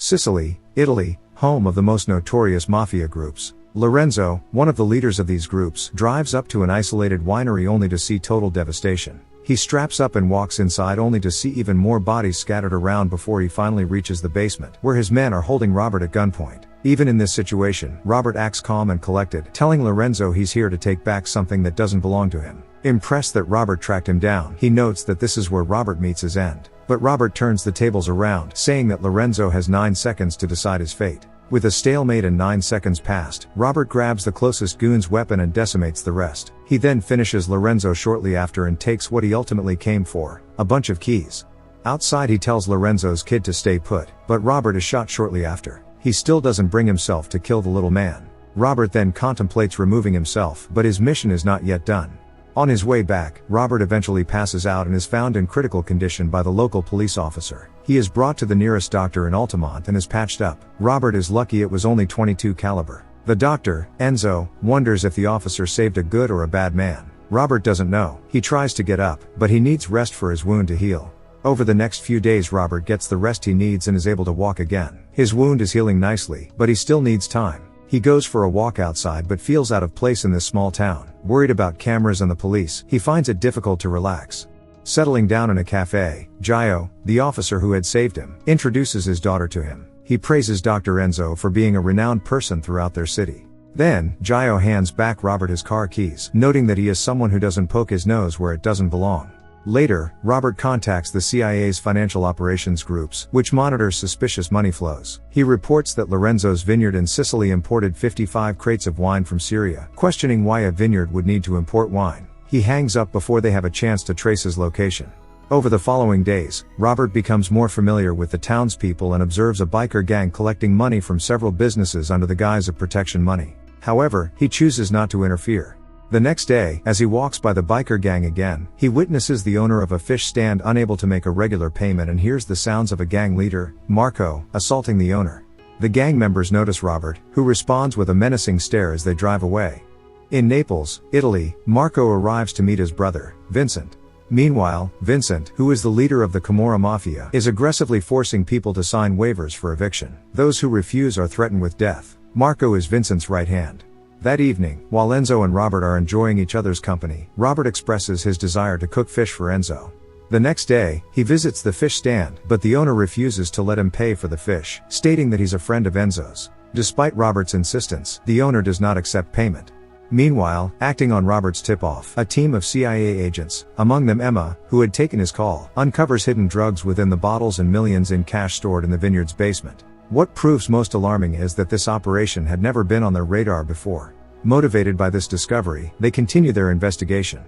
Sicily, Italy, home of the most notorious mafia groups. Lorenzo, one of the leaders of these groups, drives up to an isolated winery only to see total devastation. He straps up and walks inside only to see even more bodies scattered around before he finally reaches the basement, where his men are holding Robert at gunpoint. Even in this situation, Robert acts calm and collected, telling Lorenzo he's here to take back something that doesn't belong to him. Impressed that Robert tracked him down, he notes that this is where Robert meets his end. But Robert turns the tables around, saying that Lorenzo has 9 seconds to decide his fate. With a stalemate and 9 seconds passed, Robert grabs the closest goon's weapon and decimates the rest. He then finishes Lorenzo shortly after and takes what he ultimately came for, a bunch of keys. Outside he tells Lorenzo's kid to stay put, but Robert is shot shortly after. He still doesn't bring himself to kill the little man. Robert then contemplates removing himself, but his mission is not yet done. On his way back, Robert eventually passes out and is found in critical condition by the local police officer. He is brought to the nearest doctor in Altimont and is patched up. Robert is lucky it was only .22 caliber. The doctor, Enzo, wonders if the officer saved a good or a bad man. Robert doesn't know. He tries to get up, but he needs rest for his wound to heal. Over the next few days Robert gets the rest he needs and is able to walk again. His wound is healing nicely, but he still needs time. He goes for a walk outside but feels out of place in this small town. Worried about cameras and the police, he finds it difficult to relax. Settling down in a cafe, Gio, the officer who had saved him, introduces his daughter to him. He praises Dr. Enzo for being a renowned person throughout their city. Then, Gio hands back Robert his car keys, noting that he is someone who doesn't poke his nose where it doesn't belong. Later, Robert contacts the CIA's financial operations groups, which monitors suspicious money flows. He reports that Lorenzo's vineyard in Sicily imported 55 crates of wine from Syria, questioning why a vineyard would need to import wine. He hangs up before they have a chance to trace his location. Over the following days, Robert becomes more familiar with the townspeople and observes a biker gang collecting money from several businesses under the guise of protection money. However, he chooses not to interfere. The next day, as he walks by the biker gang again, he witnesses the owner of a fish stand unable to make a regular payment and hears the sounds of a gang leader, Marco, assaulting the owner. The gang members notice Robert, who responds with a menacing stare as they drive away. In Naples, Italy, Marco arrives to meet his brother, Vincent. Meanwhile, Vincent, who is the leader of the Camorra Mafia, is aggressively forcing people to sign waivers for eviction. Those who refuse are threatened with death. Marco is Vincent's right hand. That evening, while Enzo and Robert are enjoying each other's company, Robert expresses his desire to cook fish for Enzo. The next day, he visits the fish stand, but the owner refuses to let him pay for the fish, stating that he's a friend of Enzo's. Despite Robert's insistence, the owner does not accept payment. Meanwhile, acting on Robert's tip-off, a team of CIA agents, among them Emma, who had taken his call, uncovers hidden drugs within the bottles and millions in cash stored in the vineyard's basement. What proves most alarming is that this operation had never been on their radar before. Motivated by this discovery, they continue their investigation.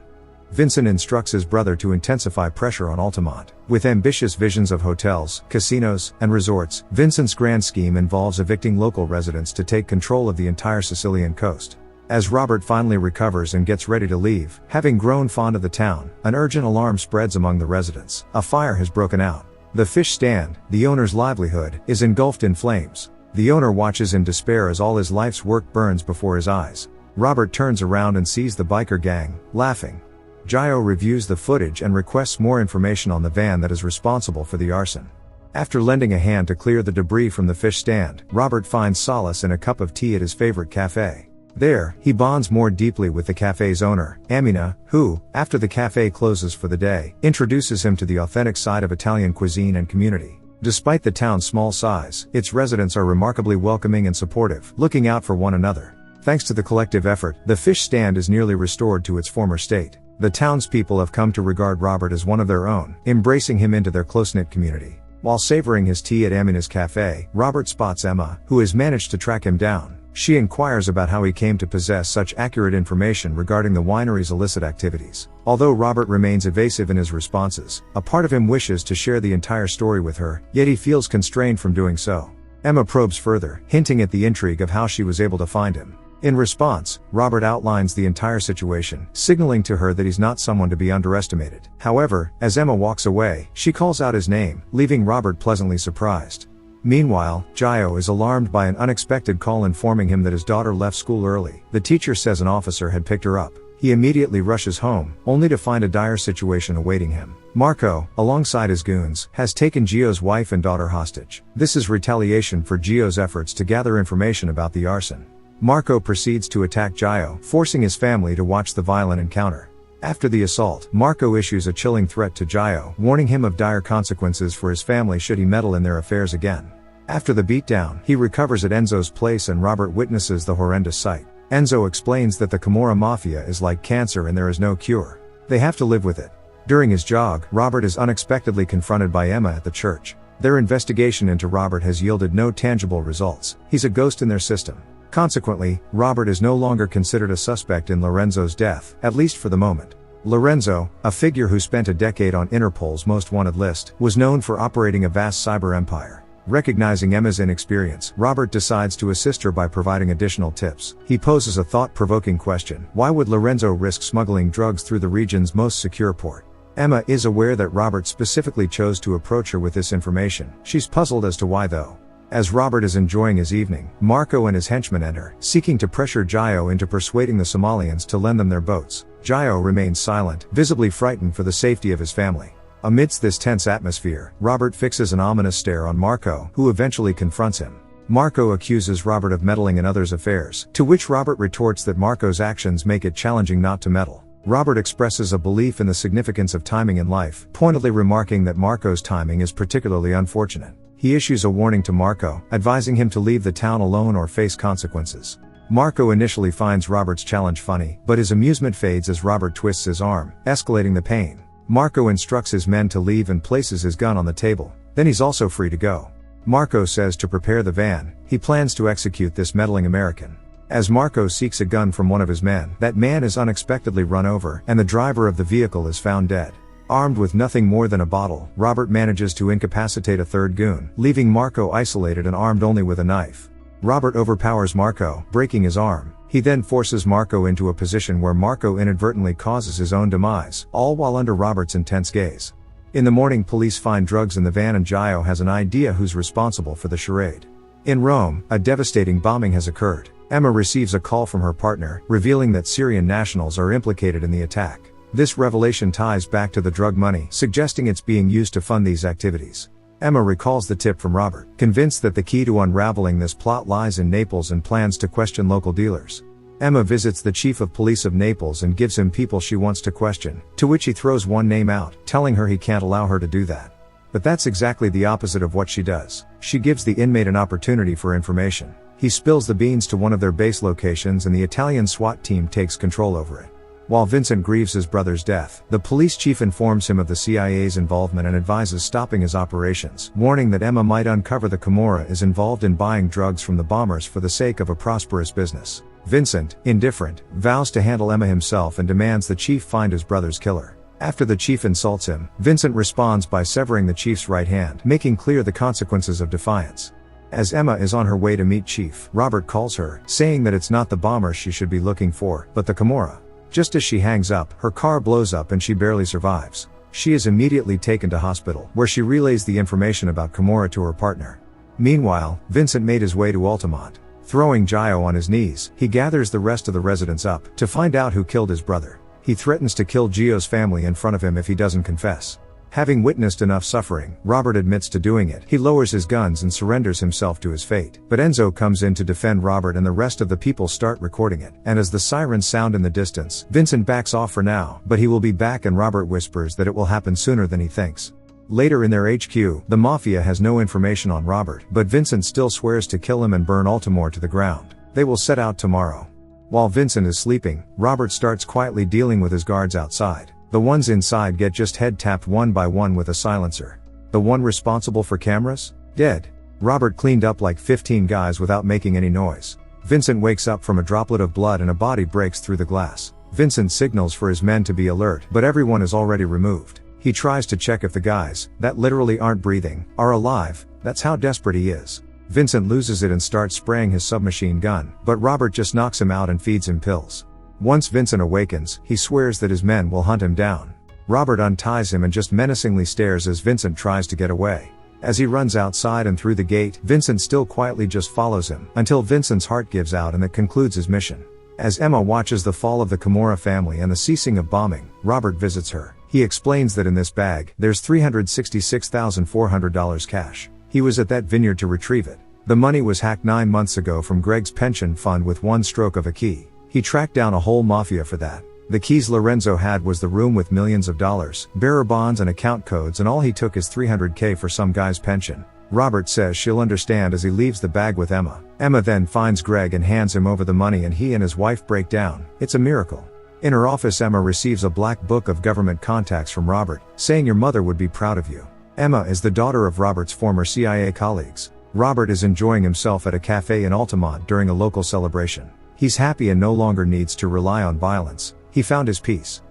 Vincent instructs his brother to intensify pressure on Altimont. With ambitious visions of hotels, casinos, and resorts, Vincent's grand scheme involves evicting local residents to take control of the entire Sicilian coast. As Robert finally recovers and gets ready to leave, having grown fond of the town, an urgent alarm spreads among the residents. A fire has broken out. The fish stand, the owner's livelihood, is engulfed in flames. The owner watches in despair as all his life's work burns before his eyes. Robert turns around and sees the biker gang, laughing. Gio reviews the footage and requests more information on the van that is responsible for the arson. After lending a hand to clear the debris from the fish stand, Robert finds solace in a cup of tea at his favorite cafe. There, he bonds more deeply with the cafe's owner, Amina, who, after the cafe closes for the day, introduces him to the authentic side of Italian cuisine and community. Despite the town's small size, its residents are remarkably welcoming and supportive, looking out for one another. Thanks to the collective effort, the fish stand is nearly restored to its former state. The townspeople have come to regard Robert as one of their own, embracing him into their close-knit community. While savoring his tea at Amina's cafe, Robert spots Emma, who has managed to track him down. She inquires about how he came to possess such accurate information regarding the winery's illicit activities. Although Robert remains evasive in his responses, a part of him wishes to share the entire story with her, yet he feels constrained from doing so. Emma probes further, hinting at the intrigue of how she was able to find him. In response, Robert outlines the entire situation, signaling to her that he's not someone to be underestimated. However, as Emma walks away, she calls out his name, leaving Robert pleasantly surprised. Meanwhile, Gio is alarmed by an unexpected call informing him that his daughter left school early. The teacher says an officer had picked her up. He immediately rushes home, only to find a dire situation awaiting him. Marco, alongside his goons, has taken Gio's wife and daughter hostage. This is retaliation for Gio's efforts to gather information about the arson. Marco proceeds to attack Gio, forcing his family to watch the violent encounter. After the assault, Marco issues a chilling threat to Gio, warning him of dire consequences for his family should he meddle in their affairs again. After the beatdown, he recovers at Enzo's place and Robert witnesses the horrendous sight. Enzo explains that the Camorra Mafia is like cancer and there is no cure. They have to live with it. During his jog, Robert is unexpectedly confronted by Emma at the church. Their investigation into Robert has yielded no tangible results. He's a ghost in their system. Consequently, Robert is no longer considered a suspect in Lorenzo's death, at least for the moment. Lorenzo, a figure who spent a decade on Interpol's most wanted list, was known for operating a vast cyber empire. Recognizing Emma's inexperience, Robert decides to assist her by providing additional tips. He poses a thought-provoking question: why would Lorenzo risk smuggling drugs through the region's most secure port? Emma is aware that Robert specifically chose to approach her with this information. She's puzzled as to why though. As Robert is enjoying his evening, Marco and his henchmen enter, seeking to pressure Gio into persuading the Somalians to lend them their boats. Gio remains silent, visibly frightened for the safety of his family. Amidst this tense atmosphere, Robert fixes an ominous stare on Marco, who eventually confronts him. Marco accuses Robert of meddling in others' affairs, to which Robert retorts that Marco's actions make it challenging not to meddle. Robert expresses a belief in the significance of timing in life, pointedly remarking that Marco's timing is particularly unfortunate. He issues a warning to Marco, advising him to leave the town alone or face consequences. Marco initially finds Robert's challenge funny, but his amusement fades as Robert twists his arm, escalating the pain. Marco instructs his men to leave and places his gun on the table. Then he's also free to go. Marco says to prepare the van. He plans to execute this meddling American. As Marco seeks a gun from one of his men, that man is unexpectedly run over, and the driver of the vehicle is found dead. Armed with nothing more than a bottle, Robert manages to incapacitate a third goon, leaving Marco isolated and armed only with a knife. Robert overpowers Marco, breaking his arm. He then forces Marco into a position where Marco inadvertently causes his own demise, all while under Robert's intense gaze. In the morning, police find drugs in the van and Gio has an idea who's responsible for the charade. In Rome, a devastating bombing has occurred. Emma receives a call from her partner, revealing that Syrian nationals are implicated in the attack. This revelation ties back to the drug money, suggesting it's being used to fund these activities. Emma recalls the tip from Robert, convinced that the key to unraveling this plot lies in Naples and plans to question local dealers. Emma visits the chief of police of Naples and gives him people she wants to question, to which he throws one name out, telling her he can't allow her to do that. But that's exactly the opposite of what she does. She gives the inmate an opportunity for information. He spills the beans to one of their base locations and the Italian SWAT team takes control over it. While Vincent grieves his brother's death, the police chief informs him of the CIA's involvement and advises stopping his operations, warning that Emma might uncover the Camorra is involved in buying drugs from the bombers for the sake of a prosperous business. Vincent, indifferent, vows to handle Emma himself and demands the chief find his brother's killer. After the chief insults him, Vincent responds by severing the chief's right hand, making clear the consequences of defiance. As Emma is on her way to meet Chief, Robert calls her, saying that it's not the bombers she should be looking for, but the Camorra. Just as she hangs up, her car blows up and she barely survives. She is immediately taken to hospital, where she relays the information about Camorra to her partner. Meanwhile, Vincent made his way to Altimont. Throwing Gio on his knees, he gathers the rest of the residents up, to find out who killed his brother. He threatens to kill Gio's family in front of him if he doesn't confess. Having witnessed enough suffering, Robert admits to doing it. He lowers his guns and surrenders himself to his fate. But Enzo comes in to defend Robert and the rest of the people start recording it. And as the sirens sound in the distance, Vincent backs off for now, but he will be back and Robert whispers that it will happen sooner than he thinks. Later in their HQ, the Mafia has no information on Robert, but Vincent still swears to kill him and burn Altimont to the ground. They will set out tomorrow. While Vincent is sleeping, Robert starts quietly dealing with his guards outside. The ones inside get just head tapped one by one with a silencer. The one responsible for cameras? Dead. Robert cleaned up like 15 guys without making any noise. Vincent wakes up from a droplet of blood and a body breaks through the glass. Vincent signals for his men to be alert, but everyone is already removed. He tries to check if the guys, that literally aren't breathing, are alive. That's how desperate he is. Vincent loses it and starts spraying his submachine gun, but Robert just knocks him out and feeds him pills. Once Vincent awakens, he swears that his men will hunt him down. Robert unties him and just menacingly stares as Vincent tries to get away. As he runs outside and through the gate, Vincent still quietly just follows him, until Vincent's heart gives out and that concludes his mission. As Emma watches the fall of the Camorra family and the ceasing of bombing, Robert visits her. He explains that in this bag, there's $366,400 cash. He was at that vineyard to retrieve it. The money was hacked 9 months ago from Greg's pension fund with one stroke of a key. He tracked down a whole mafia for that. The keys Lorenzo had was the room with millions of dollars, bearer bonds and account codes, and all he took is $300K for some guy's pension. Robert says she'll understand as he leaves the bag with Emma. Emma then finds Greg and hands him over the money, and he and his wife break down. It's a miracle. In her office, Emma receives a black book of government contacts from Robert, saying your mother would be proud of you. Emma is the daughter of Robert's former CIA colleagues. Robert is enjoying himself at a cafe in Altimont during a local celebration. He's happy and no longer needs to rely on violence. He found his peace.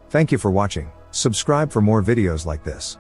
Thank you for watching. Subscribe for more videos like this.